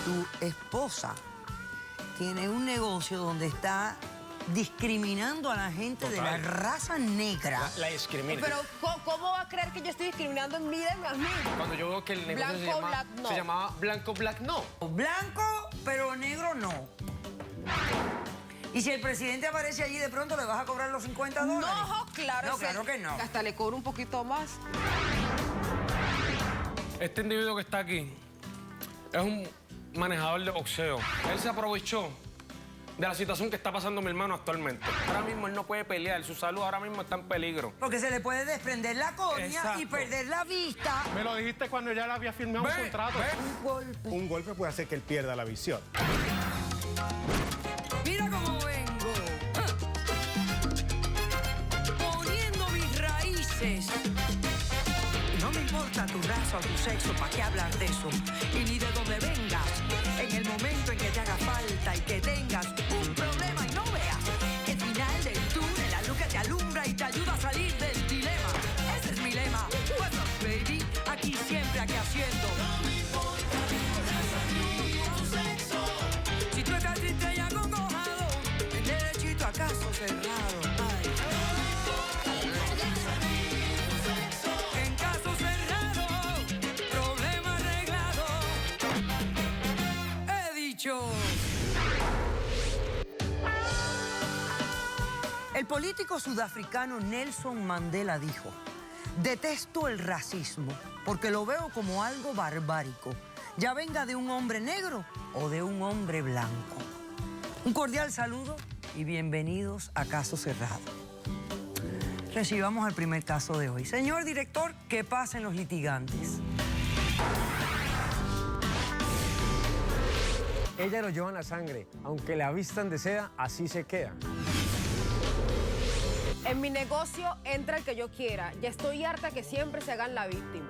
tu esposa tiene un negocio donde está discriminando a la gente de la raza negra. La discrimina. Pero, ¿cómo va a creer que yo estoy discriminando en mí de mí? Cuando yo veo que el negocio Blanco, se llamaba Blanco Black No. Blanco, pero negro no. Y si el presidente aparece allí, de pronto le vas a cobrar los $50. No, claro, no, claro que no. Hasta le cobro un poquito más. Este individuo que está aquí es un manejador de boxeo. Él se aprovechó de la situación que está pasando mi hermano actualmente. Ahora mismo él no puede pelear, su salud ahora mismo está en peligro. Porque se le puede desprender la córnea Exacto. y perder la vista. Me lo dijiste cuando ya le había firmado un contrato. Un golpe. Un golpe puede hacer que él pierda la visión. Mira cómo vengo. Poniendo mis raíces. No me importa tu raza o tu sexo, ¿para qué hablar de eso? Y ni de dónde vengas. En el momento en que te haga falta y que tengas un problema y no veas el final del túnel, la luz que te alumbra y te ayuda a salir del dilema. Ese es mi lema. What's up, baby? Aquí siempre, aquí haciendo. No me importa tu sexo. Si tú estás triste y acongojado, el derechito a caso cerrado. Ay. En caso cerrado, problema arreglado. He dicho. El político sudafricano Nelson Mandela dijo: detesto el racismo porque lo veo como algo barbárico, ya venga de un hombre negro o de un hombre blanco. Un cordial saludo y bienvenidos a Caso Cerrado. Recibamos al primer caso de hoy. Señor director, que pasen los litigantes. Ella lo lleva en la sangre, aunque la vistan de seda, así se queda. En mi negocio entra el que yo quiera. Ya estoy harta que siempre se hagan la víctima.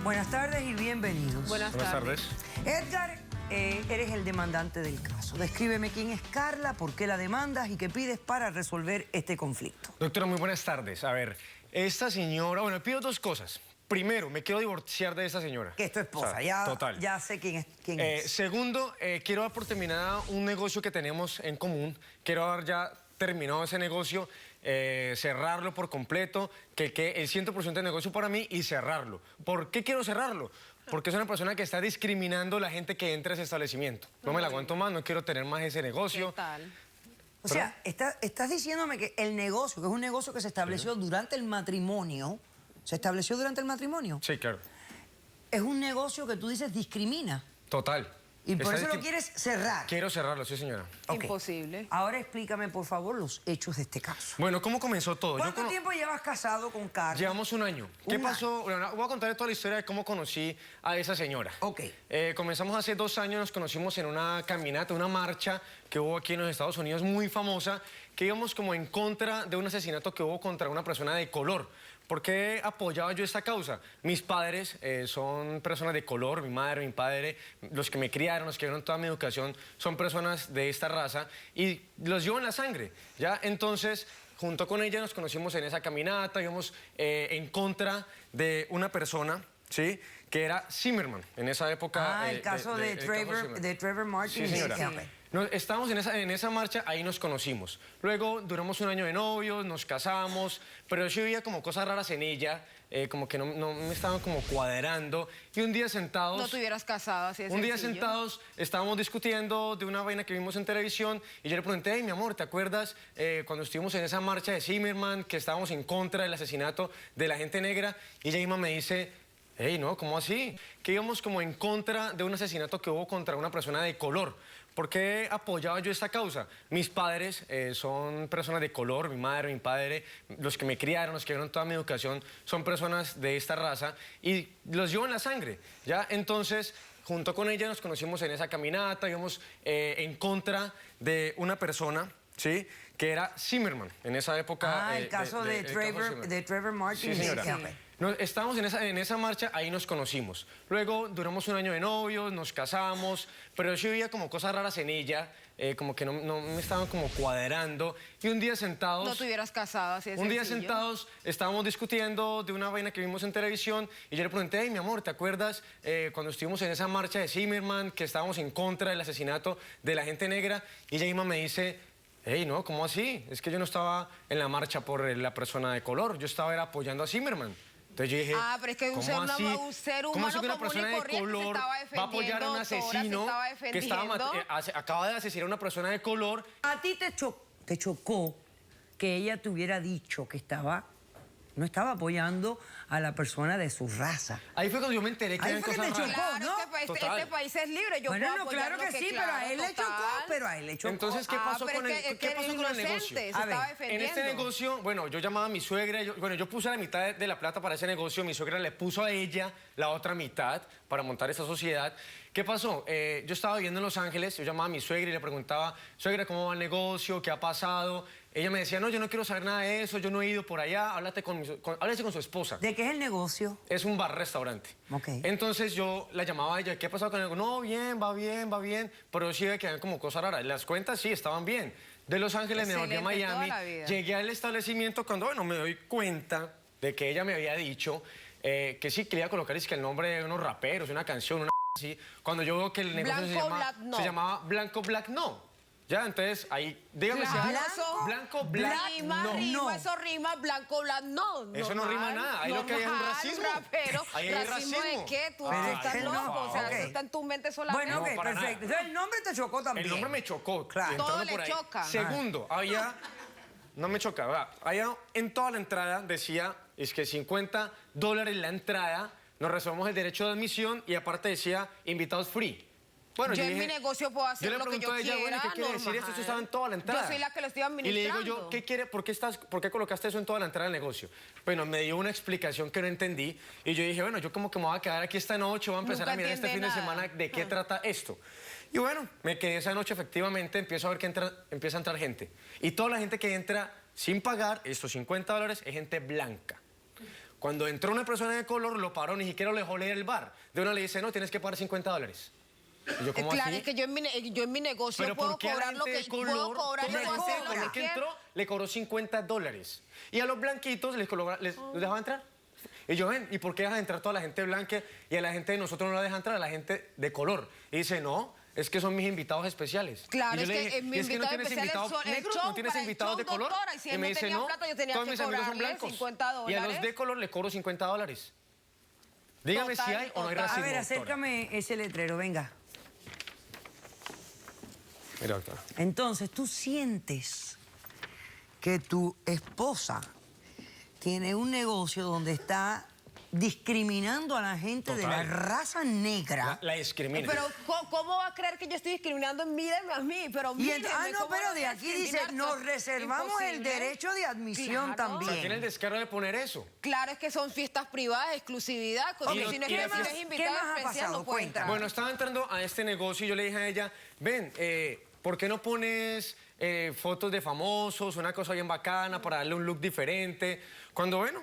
Buenas tardes y bienvenidos. Buenas tardes. Edgar, eres el demandante del caso. Descríbeme quién es Carla, por qué la demandas y qué pides para resolver este conflicto. Doctora, muy buenas tardes. A ver, esta señora... Bueno, pido dos cosas. Primero, me quiero divorciar de esa señora. Que es tu esposa, O sea, ya, total. ya sé quién es. Segundo, quiero dar por terminada un negocio que tenemos en común. Quiero dar ya terminado ese negocio, cerrarlo por completo, que el 100% de negocio para mí y cerrarlo. ¿Por qué quiero cerrarlo? Porque es una persona que está discriminando a la gente que entra a ese establecimiento. No me la aguanto más, no quiero tener más ese negocio. ¿Qué tal? O sea, estás diciéndome que el negocio, que es un negocio que se estableció durante el matrimonio, ¿se estableció durante el matrimonio? Sí, claro. Es un negocio que tú dices discrimina. Total. Y por eso lo quieres cerrar. Quiero cerrarlo, sí, señora. Ok. Imposible. Ahora explícame, por favor, los hechos de este caso. Bueno, ¿cómo comenzó todo? ¿Cuánto tiempo llevas casado con Carla? Llevamos un año. ¿Qué Un pasó? Bueno, voy a contarle toda la historia de cómo conocí a esa señora. Ok. Comenzamos hace 2 años, nos conocimos en una caminata, una marcha que hubo aquí en los Estados Unidos muy famosa, que íbamos como en contra de un asesinato que hubo contra una persona de color. ¿Por qué apoyaba yo esta causa? Mis padres son personas de color, mi madre, mi padre, los que me criaron, los que dieron toda mi educación, son personas de esta raza y los llevo en la sangre, ¿ya? Entonces, junto con ella nos conocimos en esa caminata, íbamos en contra de una persona, ¿sí?, que era Zimmerman, en esa época. Ah, el caso de Trevor Martin. Sí, señora. Sí. Estábamos en esa marcha, ahí nos conocimos. Luego duramos un año de novios, nos casamos, pero yo veía como cosas raras en ella, como que no me estaban como cuadrando. Y un día sentados... No te hubieras casado así de Un día sencillo. sentados, estábamos discutiendo de una vaina que vimos en televisión y yo le pregunté: hey, mi amor, ¿te acuerdas cuando estuvimos en esa marcha de Zimmerman, que estábamos en contra del asesinato de la gente negra? Y ella misma me dice: hey, no, ¿cómo así? Que íbamos como en contra de un asesinato que hubo contra una persona de color. ¿Por qué apoyaba yo esta causa? Mis padres son personas de color, mi madre, mi padre, los que me criaron, los que dieron toda mi educación, son personas de esta raza y los llevo en la sangre, ¿ya? Entonces, junto con ella nos conocimos en esa caminata, íbamos en contra de una persona, ¿sí?, que era Zimmerman, en esa época. Ah, el caso de Trevor Martin. Sí, señora. Sí. Estábamos en esa marcha, ahí nos conocimos. Luego duramos un año de novios, nos casamos, pero yo sí veía como cosas raras en ella, como que no me estaban como cuadrando. Y un día sentados... No te hubieras casado, así de Un día sencillo. sentados, estábamos discutiendo de una vaina que vimos en televisión y yo le pregunté, hey, mi amor, ¿te acuerdas cuando estuvimos en esa marcha de Zimmerman, que estábamos en contra del asesinato de la gente negra? Y ella misma me dice, hey, no, ¿cómo así? Es que yo no estaba en la marcha por la persona de color, yo estaba era apoyando a Zimmerman. Entonces yo dije, Ah, pero es que un ser humano ¿cómo así que una común y persona de corriente se color estaba va a apoyar a un defendiendo, Tora, se asesino estaba que acaba de asesinar a una persona de color? ¿A ti te chocó que ella te hubiera dicho que no estaba apoyando a la persona de su raza? Ahí fue cuando yo me enteré que Ahí eran fue que cosas te raras. chocó. Claro, ¿no? este país es libre, yo Bueno, puedo no, apoyar claro lo que sí, claro, pero a él le chocó, total. pero a él le chocó. Entonces, ¿qué pasó pero con es el, que ¿qué pasó con el inocente, negocio? se A ver, estaba En defendiendo. este negocio, bueno, yo llamaba a mi suegra, yo puse la mitad de la plata para ese negocio, mi suegra le puso a ella la otra mitad para montar esa sociedad. ¿Qué pasó? Yo estaba viviendo en Los Ángeles, yo llamaba a mi suegra y le preguntaba, suegra, ¿cómo va el negocio? ¿Qué ha pasado? Ella me decía, no, yo no quiero saber nada de eso, yo no he ido por allá, háblese con su esposa. ¿De qué es el negocio? Es un bar-restaurante. Ok. Entonces yo la llamaba a ella, ¿qué ha pasado con el negocio? No, bien, va bien, va bien, pero sí ve que eran como cosas raras. Las cuentas sí, estaban bien. De Los Ángeles me volví a Excelente, toda Miami, la vida. llegué al establecimiento cuando, bueno, me doy cuenta de que ella me había dicho que sí, quería colocar es que el nombre de unos raperos, una canción, una así. Cuando yo veo que el negocio Black No. se llamaba Blanco Black No. Ya, entonces ahí, dígame si hay Blanco Black Rima, No. rima, eso rima, blanco, no. Eso no rima nada, ahí lo que hay es un normal, racismo. Rapero, Ahí hay ¿racismo racismo. de qué? Tú Pero estás es que loco, no, o sea, ok. eso está en tu mente solamente. Bueno, ok, para perfecto. nada. Entonces el nombre te chocó también. El nombre me chocó. Claro. entrando Todo le por ahí. choca. Segundo, había... No me chocaba. Allá en toda la entrada decía, es que $50 la entrada, nos reservamos el derecho de admisión y aparte decía, invitados free. Bueno, Yo en dije- mi negocio puedo hacer le lo que pregunto yo a ella, quiera, bueno, ¿y qué quiere decir esto? Esto estaba en toda la entrada. Yo soy la que lo estoy Y le digo administrando. yo, ¿qué quiere? ¿Por qué colocaste eso en toda la entrada del negocio? Bueno, me dio una explicación que no entendí y yo dije, bueno, yo como que me voy a quedar aquí esta noche, voy a empezar Nunca a mirar este fin entiende de nada. semana de qué trata esto. Y bueno, me quedé esa noche, efectivamente, empiezo a ver que empieza a entrar gente. Y toda la gente que entra sin pagar estos $50 es gente blanca. Cuando entró una persona de color, lo paró, ni siquiera lo dejó leer el bar. De una le dice, no, tienes que pagar $50. Y yo, ¿cómo Claro, así? es que yo en mi negocio Pero puedo ¿por qué a la cobrar lo gente que de color, puedo cobrar y toda la puedo gente hacer de lo color que que quiera? entró le cobró $50? Y a los blanquitos les dejaba entrar. Y yo, ven, ¿y por qué dejan entrar toda la gente blanca y a la gente de nosotros no la dejan entrar, a la gente de color? Y dice, no, es que son mis invitados especiales. Claro, Y yo es le que dije, mi ¿y es que no invitado tienes especial invitados es el negros? show, ¿No tienes para el invitados show, de color? doctora, y si él y me no dice, tenía no, plata, yo tenía todos que mis amigos son cobrarle blancos. $50. Y a los de color le cobro $50. Dígame Total, si hay o no hay total. A racismo, ver, doctora. acércame ese letrero, venga. Mira, doctora. Entonces, ¿tú sientes que tu esposa tiene un negocio donde está discriminando a la gente de la Total. raza negra? La discrimina. Pero, ¿cómo va a creer que yo estoy discriminando? Míreme a mí, pero Y míreme. no, ¿cómo pero voy de a aquí dice, discriminar? nos reservamos el Imposible. derecho de admisión Claro. O sea, tiene el también. descaro de poner eso. Claro, es que son fiestas privadas, exclusividad. Ok, Si no es ¿qué si no más- es qué invitado más ha especial, pasado? no puede Cuenta. entrar. Bueno, estaba entrando a este negocio y yo le dije a ella, ven, ¿por qué no pones fotos de famosos, una cosa bien bacana para darle un look diferente? Cuando, bueno,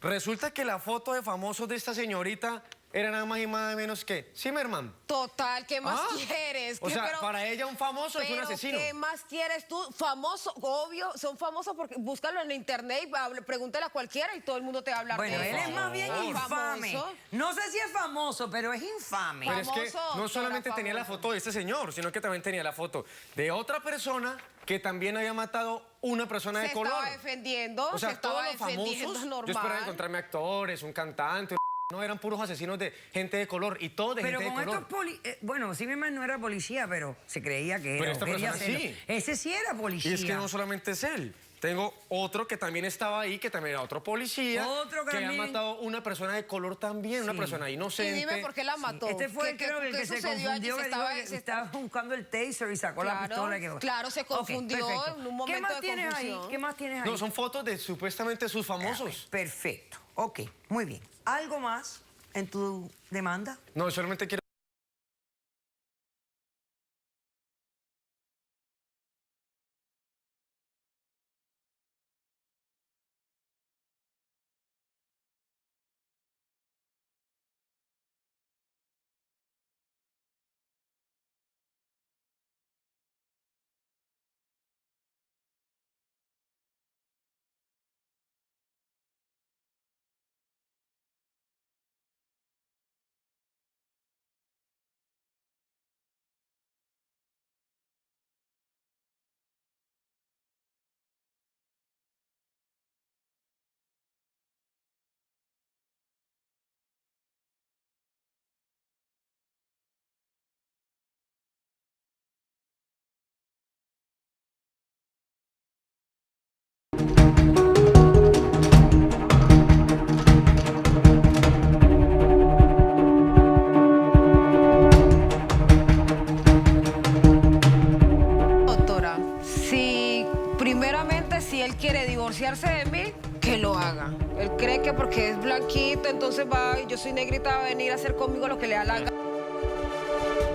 resulta que la foto de famosos de esta señorita era nada más y nada menos que Zimmerman. Total, ¿qué más Ah, quieres? O ¿Qué- sea, pero- para ella un famoso es un pero asesino. ¿qué más quieres tú? Famoso, obvio, son famosos porque búscalo en internet y pregúntale a cualquiera y todo el mundo te va a hablar Bueno, de él eso. es más bien favor. infame. Famoso. No sé si es famoso, pero es infame. Pero es que Famoso, no solamente doctora, tenía la famoso. foto de este señor, sino que también tenía la foto de otra persona que también había matado una persona de Se color. estaba defendiendo, O sea, se estaba todos los defendiendo famosos, normal. yo esperaba encontrarme actores, un cantante, no, eran puros asesinos de gente de color y todo de Pero gente con de estos color. bueno, Zimmerman no era policía, pero se creía que era. Pero esta o quería persona serlo. sí. Ese sí era policía. Y es que no solamente es él. Tengo otro que también estaba ahí, que también era otro policía, Otro que que había también- matado una persona de color también, una Sí. persona Y inocente. dime por qué la mató. Este fue, ¿Qué- creo, qué- el qué que se sucedió allí? confundió, Se que dijo estaba- que se- estaba buscando el taser y sacó la Claro, pistola. Que... claro, se Ok, confundió perfecto. en un ¿Qué momento más de tienes ahí? confusión. ¿Qué más tienes ahí? No, son fotos de supuestamente sus famosos. Perfecto. Ok, muy bien. ¿Algo más en tu demanda? No, solamente quiero... él quiere divorciarse de mí, que lo haga. Él cree que porque es blanquito, entonces va y yo soy negrita, va a venir a hacer conmigo lo que le da la gana.